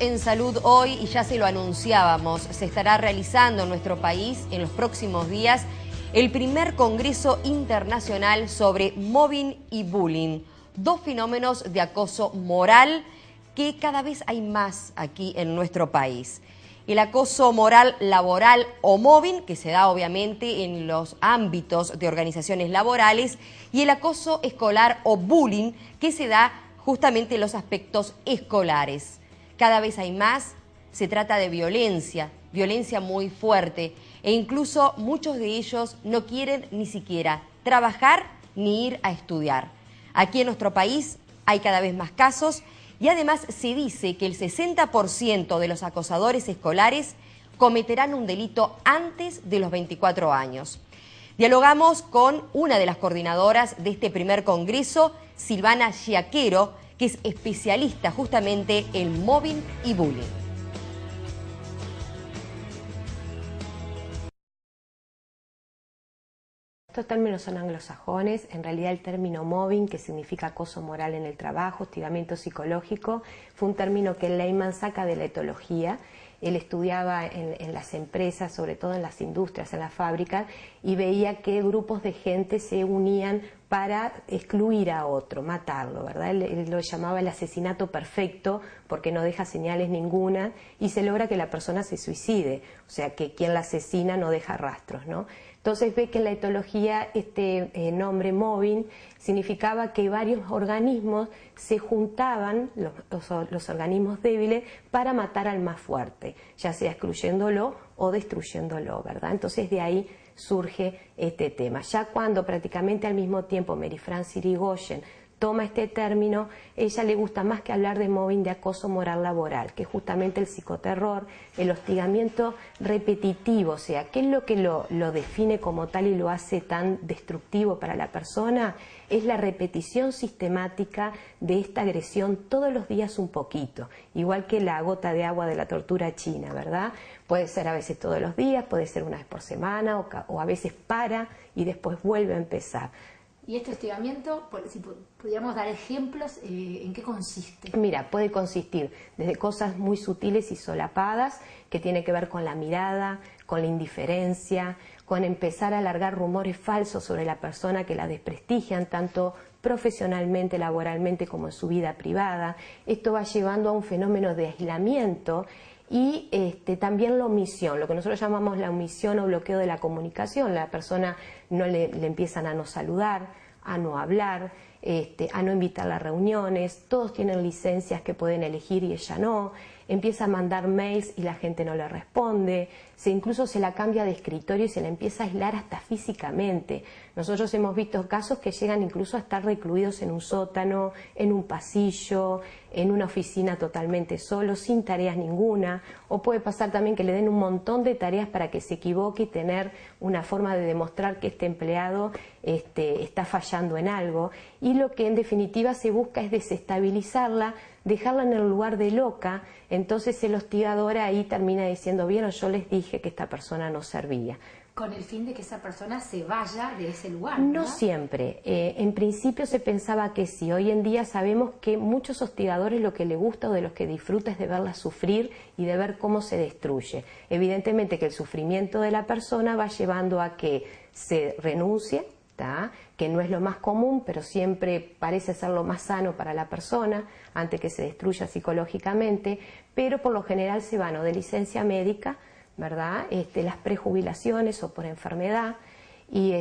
en Salud Hoy y ya se lo anunciábamos, se estará realizando en nuestro país en los próximos días el primer Congreso Internacional sobre Mobbing y Bullying, dos fenómenos de acoso moral que cada vez hay más aquí en nuestro país. El acoso moral laboral o mobbing, que se da obviamente en los ámbitos de organizaciones laborales, y el acoso escolar o bullying, que se da justamente en los aspectos escolares. Cada vez hay más, se trata de violencia muy fuerte, e incluso muchos de ellos no quieren ni siquiera trabajar ni ir a estudiar. Aquí en nuestro país hay cada vez más casos y además se dice que el 60% de los acosadores escolares cometerán un delito antes de los 24 años. Dialogamos con una de las coordinadoras de este primer congreso, Silvana Giaquero, que es especialista justamente en mobbing y bullying. Estos términos son anglosajones. En realidad el término mobbing, que significa acoso moral en el trabajo, hostigamiento psicológico, fue un término que Lehmann saca de la etología. Él estudiaba en las empresas, sobre todo en las industrias, en las fábricas, y veía que grupos de gente se unían para excluir a otro, matarlo, ¿verdad? Él lo llamaba el asesinato perfecto porque no deja señales ninguna y se logra que la persona se suicide, o sea que quien la asesina no deja rastros, ¿no? Entonces ve que en la etología este nombre mobbing significaba que varios organismos se juntaban, los organismos débiles, para matar al más fuerte, ya sea excluyéndolo o destruyéndolo, ¿verdad? Entonces de ahí surge este tema. Ya cuando prácticamente al mismo tiempo Mary Frances Irigoyen toma este término, ella le gusta más que hablar de mobbing, de acoso moral laboral, que es justamente el psicoterror, el hostigamiento repetitivo, o sea, ¿qué es lo que lo define como tal y lo hace tan destructivo para la persona? Es la repetición sistemática de esta agresión todos los días un poquito, igual que la gota de agua de la tortura china, ¿verdad? Puede ser a veces todos los días, puede ser una vez por semana o a veces para y después vuelve a empezar. ¿Y este hostigamiento, si pudiéramos dar ejemplos, en qué consiste? Mira, puede consistir desde cosas muy sutiles y solapadas, que tiene que ver con la mirada, con la indiferencia, con empezar a alargar rumores falsos sobre la persona que la desprestigian, tanto profesionalmente, laboralmente, como en su vida privada. Esto va llevando a un fenómeno de aislamiento y también la omisión, lo que nosotros llamamos la omisión o bloqueo de la comunicación. La persona le empiezan a no saludar, a no hablar, a no invitarla a reuniones, todos tienen licencias que pueden elegir y ella no, empieza a mandar mails y la gente no le responde, incluso se la cambia de escritorio y se la empieza a aislar hasta físicamente. Nosotros hemos visto casos que llegan incluso a estar recluidos en un sótano, en un pasillo, en una oficina totalmente solo, sin tareas ninguna, o puede pasar también que le den un montón de tareas para que se equivoque y tener una forma de demostrar que este empleado está fallando en algo, y lo que en definitiva se busca es desestabilizarla, dejarla en el lugar de loca. Entonces el hostigador ahí termina diciendo, vieron, yo les dije que esta persona no servía. Con el fin de que esa persona se vaya de ese lugar, ¿no? No siempre. En principio se pensaba que sí. Hoy en día sabemos que muchos hostigadores lo que les gusta o de los que disfruta es de verla sufrir y de ver cómo se destruye. Evidentemente que el sufrimiento de la persona va llevando a que se renuncie, que no es lo más común, pero siempre parece ser lo más sano para la persona antes que se destruya psicológicamente, pero por lo general se van o de licencia médica, ¿verdad? Las prejubilaciones o por enfermedad, y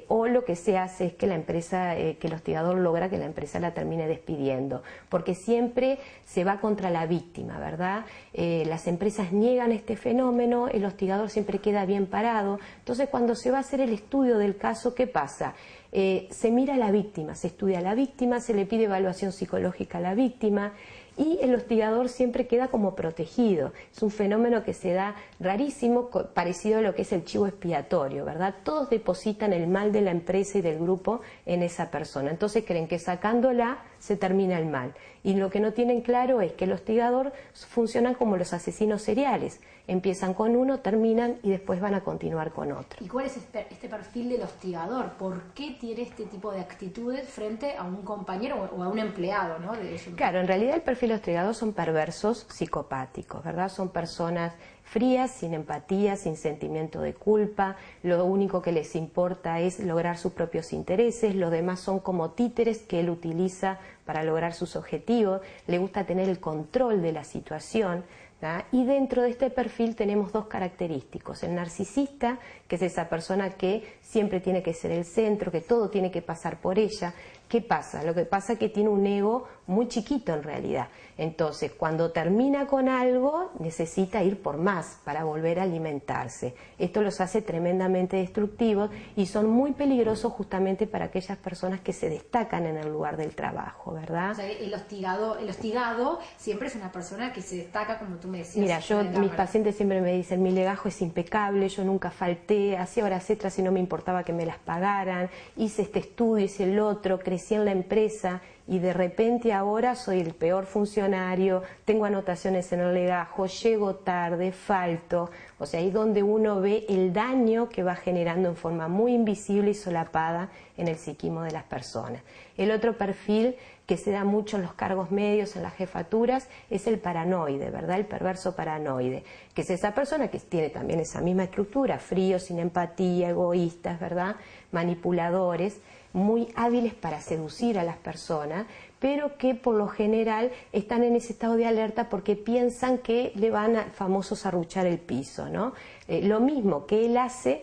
o lo que se hace es que la empresa, que el hostigador logra que la empresa la termine despidiendo, porque siempre se va contra la víctima, ¿verdad? Las empresas niegan este fenómeno, el hostigador siempre queda bien parado. Entonces cuando se va a hacer el estudio del caso, ¿qué pasa? Se mira a la víctima, se estudia a la víctima, se le pide evaluación psicológica a la víctima, y el hostigador siempre queda como protegido. Es un fenómeno que se da rarísimo, parecido a lo que es el chivo expiatorio, ¿verdad? Todos depositan el mal de la empresa y del grupo en esa persona. Entonces creen que sacándola se termina el mal. Y lo que no tienen claro es que el hostigador funciona como los asesinos seriales. Empiezan con uno, terminan y después van a continuar con otro. ¿Y cuál es este perfil del hostigador? ¿Por qué tiene este tipo de actitudes frente a un compañero o a un empleado, ¿no? Claro, en realidad el perfil hostigador son perversos psicopáticos, ¿verdad? Son personas frías, sin empatía, sin sentimiento de culpa, lo único que les importa es lograr sus propios intereses, los demás son como títeres que él utiliza para lograr sus objetivos, le gusta tener el control de la situación, ¿tá? Y dentro de este perfil tenemos dos característicos: el narcisista, que es esa persona que siempre tiene que ser el centro, que todo tiene que pasar por ella. ¿Qué pasa? Lo que pasa es que tiene un ego muy chiquito en realidad. Entonces, cuando termina con algo, necesita ir por más para volver a alimentarse. Esto los hace tremendamente destructivos y son muy peligrosos justamente para aquellas personas que se destacan en el lugar del trabajo, ¿verdad? O sea, el hostigado siempre es una persona que se destaca, como tú me decías. Mira, mis pacientes siempre me dicen: mi legajo es impecable, yo nunca falté, hacía horas extras y no me importaba que me las pagaran, hice este estudio, hice el otro, crecí en la empresa y de repente ahora soy el peor funcionario, tengo anotaciones en el legajo, llego tarde, falto. O sea, ahí donde uno ve el daño que va generando en forma muy invisible y solapada en el psiquismo de las personas. El otro perfil que se da mucho en los cargos medios, en las jefaturas, es el paranoide, ¿verdad? El perverso paranoide, que es esa persona que tiene también esa misma estructura: fríos, sin empatía, egoístas, ¿verdad? Manipuladores, muy hábiles para seducir a las personas, pero que por lo general están en ese estado de alerta porque piensan que le van a famosos a serruchar el piso, ¿no? Lo mismo que él hace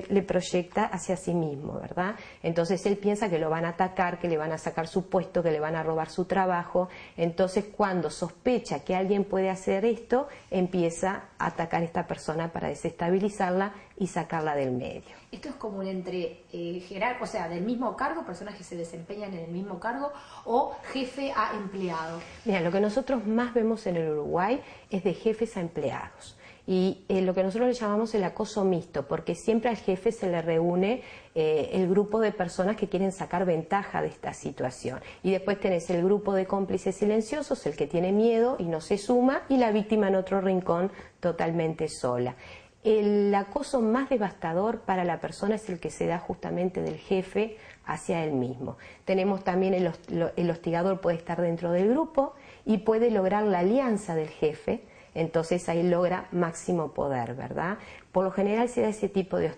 le proyecta hacia sí mismo, ¿verdad? Entonces él piensa que lo van a atacar, que le van a sacar su puesto, que le van a robar su trabajo. Entonces, cuando sospecha que alguien puede hacer esto, empieza a atacar a esta persona para desestabilizarla y sacarla del medio. Esto es común entre jerarcas, o sea, del mismo cargo, personas que se desempeñan en el mismo cargo, o jefe a empleado. Mira, lo que nosotros más vemos en el Uruguay es de jefes a empleados. Y lo que nosotros le llamamos el acoso mixto, porque siempre al jefe se le reúne el grupo de personas que quieren sacar ventaja de esta situación. Y después tenés el grupo de cómplices silenciosos, el que tiene miedo y no se suma, y la víctima en otro rincón totalmente sola. El acoso más devastador para la persona es el que se da justamente del jefe hacia él mismo. Tenemos también el hostigador puede estar dentro del grupo y puede lograr la alianza del jefe. Entonces ahí logra máximo poder, ¿verdad? Por lo general se da ese tipo de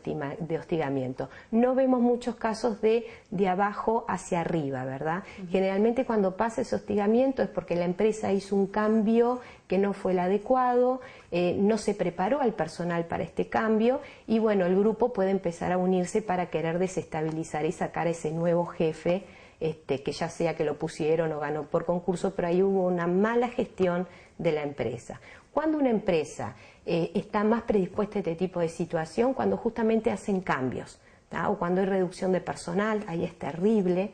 hostigamiento. No vemos muchos casos de abajo hacia arriba, ¿verdad? Generalmente cuando pasa ese hostigamiento es porque la empresa hizo un cambio que no fue el adecuado, no se preparó al personal para este cambio y bueno, el grupo puede empezar a unirse para querer desestabilizar y sacar a ese nuevo jefe, que ya sea que lo pusieron o ganó por concurso, pero ahí hubo una mala gestión de la empresa. Cuando una empresa está más predispuesta a este tipo de situación, cuando justamente hacen cambios, ¿tá? O cuando hay reducción de personal, ahí es terrible,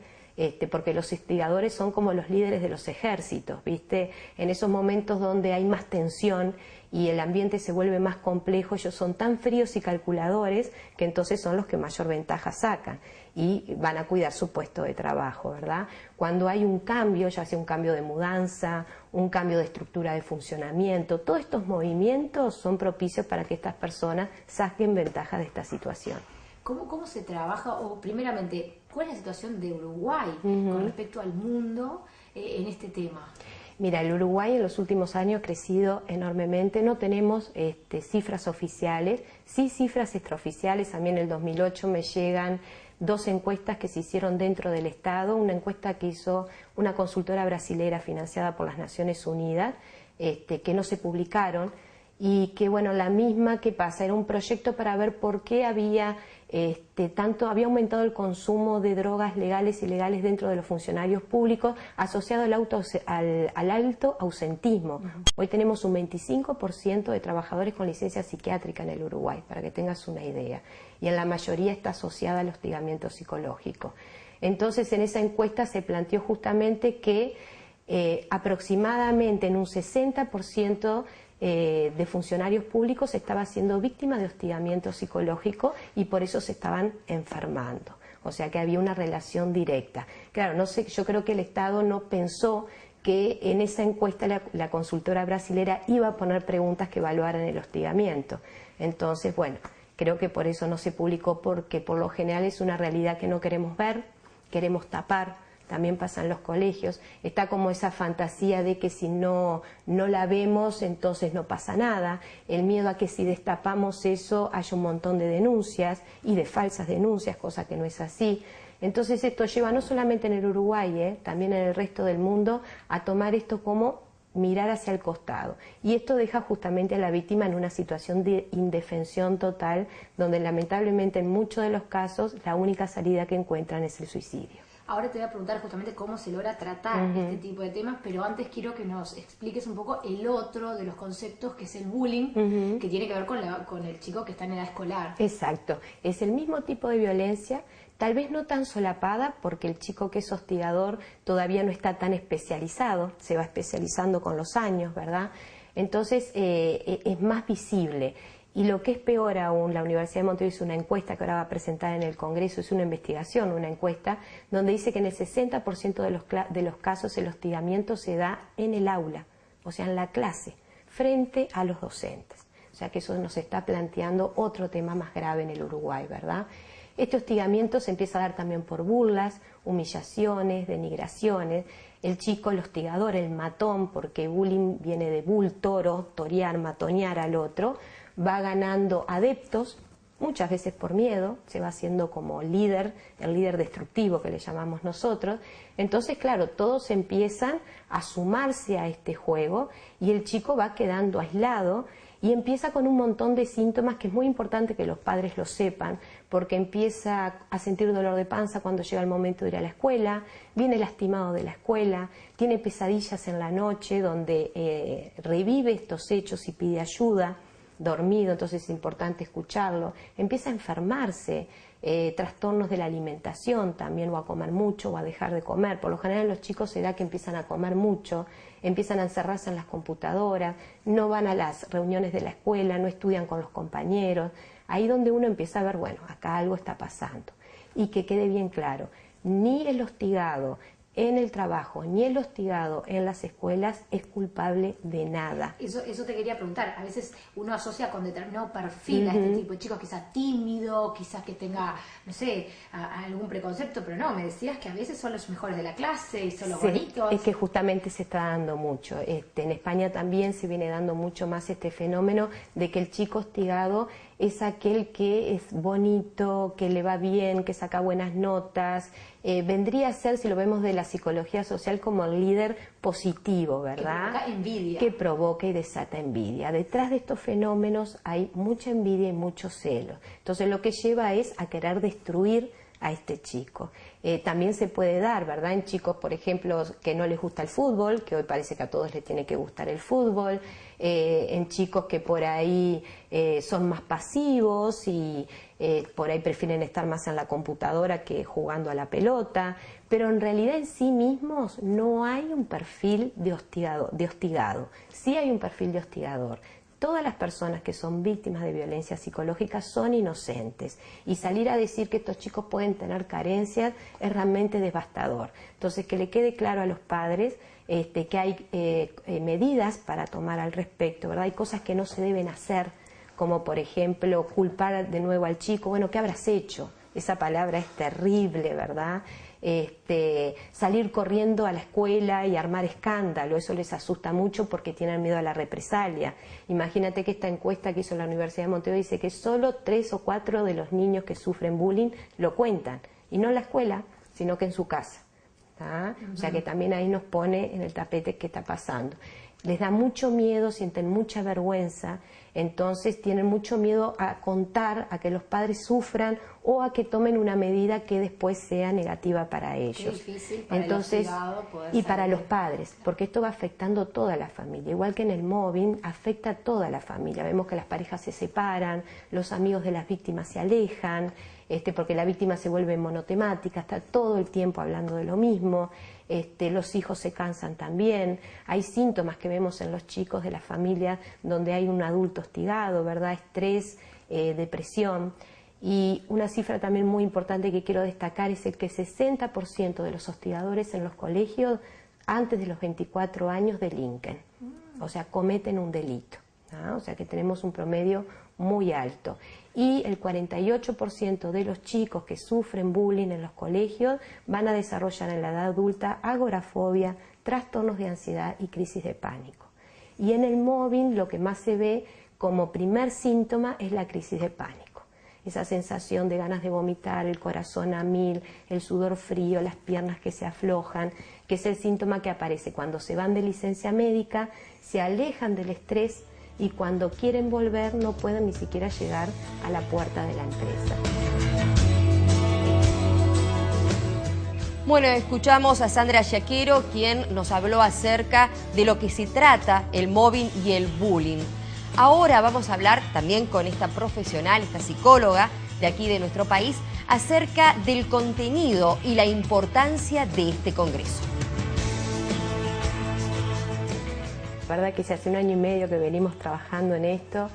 porque los hostigadores son como los líderes de los ejércitos, ¿viste? En esos momentos donde hay más tensión y el ambiente se vuelve más complejo, ellos son tan fríos y calculadores que entonces son los que mayor ventaja sacan y van a cuidar su puesto de trabajo, ¿verdad? Cuando hay un cambio, ya sea un cambio de mudanza, un cambio de estructura de funcionamiento, todos estos movimientos son propicios para que estas personas saquen ventaja de esta situación. ¿Cómo se trabaja, o primeramente, cuál es la situación de Uruguay con respecto al mundo en este tema? Mira, el Uruguay en los últimos años ha crecido enormemente, no tenemos cifras oficiales, sí cifras extraoficiales. A mí en el 2008 me llegan 2 encuestas que se hicieron dentro del Estado, una encuesta que hizo una consultora brasilera financiada por las Naciones Unidas, que no se publicaron, y que bueno, la misma, ¿qué pasa? Era un proyecto para ver por qué había había aumentado el consumo de drogas legales y ilegales dentro de los funcionarios públicos asociado al alto ausentismo. Hoy tenemos un 25% de trabajadores con licencia psiquiátrica en el Uruguay, para que tengas una idea, y en la mayoría está asociada al hostigamiento psicológico. Entonces en esa encuesta se planteó justamente que aproximadamente en un 60% de funcionarios públicos estaba siendo víctima de hostigamiento psicológico y por eso se estaban enfermando. o sea que había una relación directa. Claro, no sé, yo creo que el Estado no pensó que en esa encuesta la consultora brasilera iba a poner preguntas que evaluaran el hostigamiento. Entonces, bueno, creo que por eso no se publicó, porque por lo general es una realidad que no queremos ver, queremos tapar. También pasa en los colegios, está como esa fantasía de que si no la vemos entonces no pasa nada, el miedo a que si destapamos eso haya un montón de denuncias y de falsas denuncias, cosa que no es así. Entonces esto lleva no solamente en el Uruguay, también en el resto del mundo, a tomar esto como mirar hacia el costado. Y esto deja justamente a la víctima en una situación de indefensión total, donde lamentablemente en muchos de los casos la única salida que encuentran es el suicidio. Ahora te voy a preguntar justamente cómo se logra tratar este tipo de temas, pero antes quiero que nos expliques un poco el otro de los conceptos, que es el bullying, que tiene que ver con el chico que está en edad escolar. Exacto, es el mismo tipo de violencia, tal vez no tan solapada, porque el chico que es hostigador todavía no está tan especializado, se va especializando con los años, ¿verdad? Entonces es más visible. Y lo que es peor aún, la Universidad de Montevideo hizo una encuesta que ahora va a presentar en el Congreso, es una investigación, una encuesta, donde dice que en el 60% de los casos el hostigamiento se da en el aula, o sea, en la clase, frente a los docentes. O sea que eso nos está planteando otro tema más grave en el Uruguay, ¿verdad? Este hostigamiento se empieza a dar también por burlas, humillaciones, denigraciones. El chico, el hostigador, el matón, porque bullying viene de bull, toro, torear, matonear al otro, va ganando adeptos, muchas veces por miedo, se va haciendo como líder, el líder destructivo que le llamamos nosotros. Entonces, claro, todos empiezan a sumarse a este juego y el chico va quedando aislado y empieza con un montón de síntomas que es muy importante que los padres lo sepan, porque empieza a sentir dolor de panza cuando llega el momento de ir a la escuela, viene lastimado de la escuela, tiene pesadillas en la noche donde revive estos hechos y pide ayuda, dormido, entonces es importante escucharlo, empieza a enfermarse, trastornos de la alimentación también, o a comer mucho o a dejar de comer. Por lo general los chicos se da que empiezan a comer mucho, empiezan a encerrarse en las computadoras, no van a las reuniones de la escuela, no estudian con los compañeros. Ahí donde uno empieza a ver, bueno, acá algo está pasando. Y que quede bien claro, ni el hostigado en el trabajo ni el hostigado en las escuelas es culpable de nada. Eso te quería preguntar. A veces uno asocia con determinado perfil a este tipo de chicos, quizás tímido, quizás que tenga, no sé, algún preconcepto, pero no, me decías que a veces son los mejores de la clase y son los bonitos. Es que justamente se está dando mucho. En España también se viene dando mucho más este fenómeno de que el chico hostigado es aquel que es bonito, que le va bien, que saca buenas notas. Vendría a ser, si lo vemos de la psicología social, como el líder positivo, ¿verdad? Que provoca envidia. Que provoca y desata envidia. Detrás de estos fenómenos hay mucha envidia y mucho celo. Entonces lo que lleva es a querer destruir a este chico. También se puede dar, ¿verdad?, en chicos, por ejemplo, que no les gusta el fútbol, que hoy parece que a todos les tiene que gustar el fútbol, en chicos que por ahí son más pasivos y por ahí prefieren estar más en la computadora que jugando a la pelota, pero en realidad en sí mismos no hay un perfil de hostigado, sí hay un perfil de hostigador. Todas las personas que son víctimas de violencia psicológica son inocentes, y salir a decir que estos chicos pueden tener carencias es realmente devastador. Entonces, que le quede claro a los padres que hay medidas para tomar al respecto, ¿verdad? Hay cosas que no se deben hacer, como por ejemplo culpar de nuevo al chico. Bueno, ¿qué habrás hecho? Esa palabra es terrible, ¿verdad? Salir corriendo a la escuela y armar escándalo, eso les asusta mucho porque tienen miedo a la represalia. Imagínate que esta encuesta que hizo la Universidad de Montevideo dice que solo 3 o 4 de los niños que sufren bullying lo cuentan, y no en la escuela, sino que en su casa. O sea que también ahí nos pone en el tapete qué está pasando. Les da mucho miedo, sienten mucha vergüenza, entonces tienen mucho miedo a contar, a que los padres sufran o a que tomen una medida que después sea negativa para ellos. Qué difícil para entonces, el y para los padres, porque esto va afectando toda la familia, igual que en el mobbing afecta a toda la familia. Vemos que las parejas se separan, los amigos de las víctimas se alejan, porque la víctima se vuelve monotemática, está todo el tiempo hablando de lo mismo. Los hijos se cansan también, hay síntomas que vemos en los chicos de la familia donde hay un adulto hostigado, ¿verdad? Estrés, depresión, Y una cifra también muy importante que quiero destacar es el que 60% de los hostigadores en los colegios antes de los 24 años delinquen, o sea, cometen un delito, ¿no? O sea que tenemos un promedio muy alto. Y el 48% de los chicos que sufren bullying en los colegios van a desarrollar en la edad adulta agorafobia, trastornos de ansiedad y crisis de pánico. Y en el mobbing lo que más se ve como primer síntoma es la crisis de pánico. Esa sensación de ganas de vomitar, el corazón a mil, el sudor frío, las piernas que se aflojan, que es el síntoma que aparece cuando se van de licencia médica, se alejan del estrés y cuando quieren volver no pueden ni siquiera llegar a la puerta de la empresa. Bueno, escuchamos a Sandra Yaquero, quien nos habló acerca de lo que se trata el mobbing y el bullying. Ahora vamos a hablar también con esta profesional, esta psicóloga de aquí de nuestro país, acerca del contenido y la importancia de este congreso. La verdad que hace 1 año y medio que venimos trabajando en esto,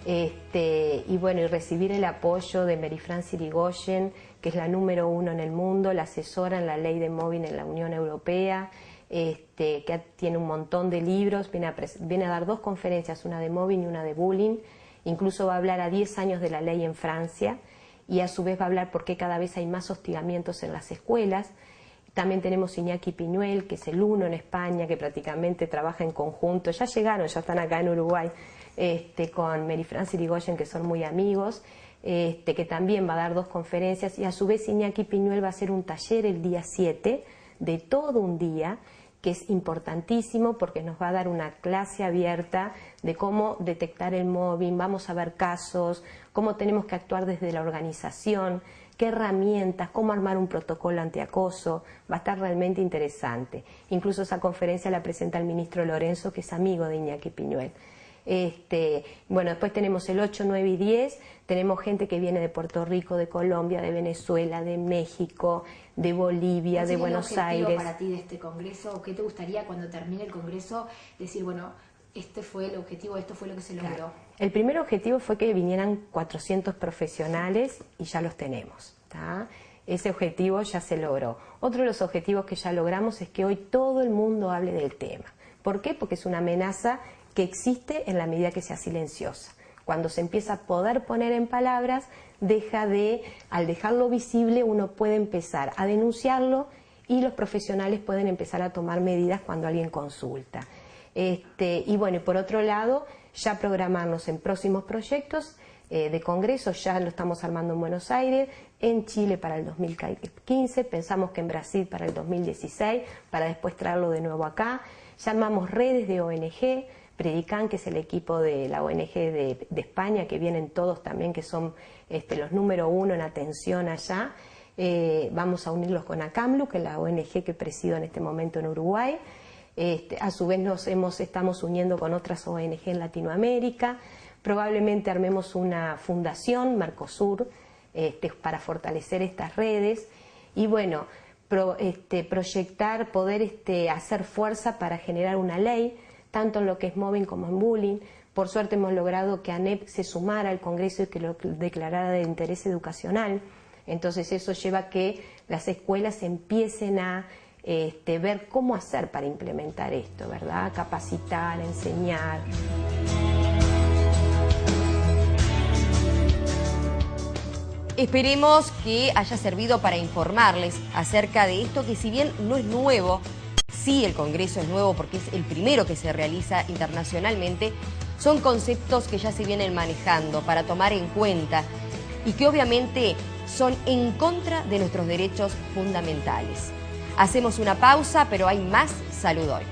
y bueno, y recibir el apoyo de Marie-France Irigoyen, que es la número 1 en el mundo, la asesora en la ley de mobbing en la Unión Europea, que tiene un montón de libros, viene a dar 2 conferencias, una de mobbing y una de bullying, incluso va a hablar a 10 años de la ley en Francia, y a su vez va a hablar por qué cada vez hay más hostigamientos en las escuelas. También tenemos Iñaki Piñuel, que es el 1 en España, que prácticamente trabaja en conjunto, ya llegaron, ya están acá en Uruguay, con Marie-France Irigoyen, que son muy amigos, que también va a dar 2 conferencias, y a su vez Iñaki Piñuel va a hacer un taller el día 7, de todo un día, que es importantísimo porque nos va a dar una clase abierta de cómo detectar el mobbing, vamos a ver casos, cómo tenemos que actuar desde la organización, qué herramientas, cómo armar un protocolo antiacoso, va a estar realmente interesante. Incluso esa conferencia la presenta el ministro Lorenzo, que es amigo de Iñaki Piñuel. Bueno, después tenemos el 8, 9 y 10, tenemos gente que viene de Puerto Rico, de Colombia, de Venezuela, de México, de Bolivia, de Buenos Aires. ¿Qué es el objetivo para ti de este congreso? ¿O qué te gustaría cuando termine el congreso decir, bueno, este fue el objetivo, esto fue lo que se logró? Claro. El primer objetivo fue que vinieran 400 profesionales y ya los tenemos, ¿tá? Ese objetivo ya se logró. Otro de los objetivos que ya logramos es que hoy todo el mundo hable del tema. ¿Por qué? Porque es una amenaza que existe en la medida que sea silenciosa. Cuando se empieza a poder poner en palabras, al dejarlo visible, uno puede empezar a denunciarlo y los profesionales pueden empezar a tomar medidas cuando alguien consulta. Y bueno, y por otro lado, ya programarnos en próximos proyectos de congresos, ya lo estamos armando en Buenos Aires, en Chile para el 2015, pensamos que en Brasil para el 2016, para después traerlo de nuevo acá. Ya armamos redes de ONG, Predican, que es el equipo de la ONG de España, que vienen todos también, que son los número 1 en atención allá. Vamos a unirlos con ACAMLU, que es la ONG que presido en este momento en Uruguay. A su vez estamos uniendo con otras ONG en Latinoamérica. Probablemente armemos una fundación, Mercosur, para fortalecer estas redes. Y bueno, proyectar, poder hacer fuerza para generar una ley, tanto en lo que es mobbing como en bullying. Por suerte hemos logrado que ANEP se sumara al Congreso y que lo declarara de interés educacional. Entonces eso lleva a que las escuelas empiecen a ver cómo hacer para implementar esto, ¿verdad? Capacitar, enseñar. Esperemos que haya servido para informarles acerca de esto, que si bien no es nuevo, sí el Congreso es nuevo porque es el primero que se realiza internacionalmente, son conceptos que ya se vienen manejando para tomar en cuenta y que obviamente son en contra de nuestros derechos fundamentales. Hacemos una pausa, pero hay más Salud Hoy.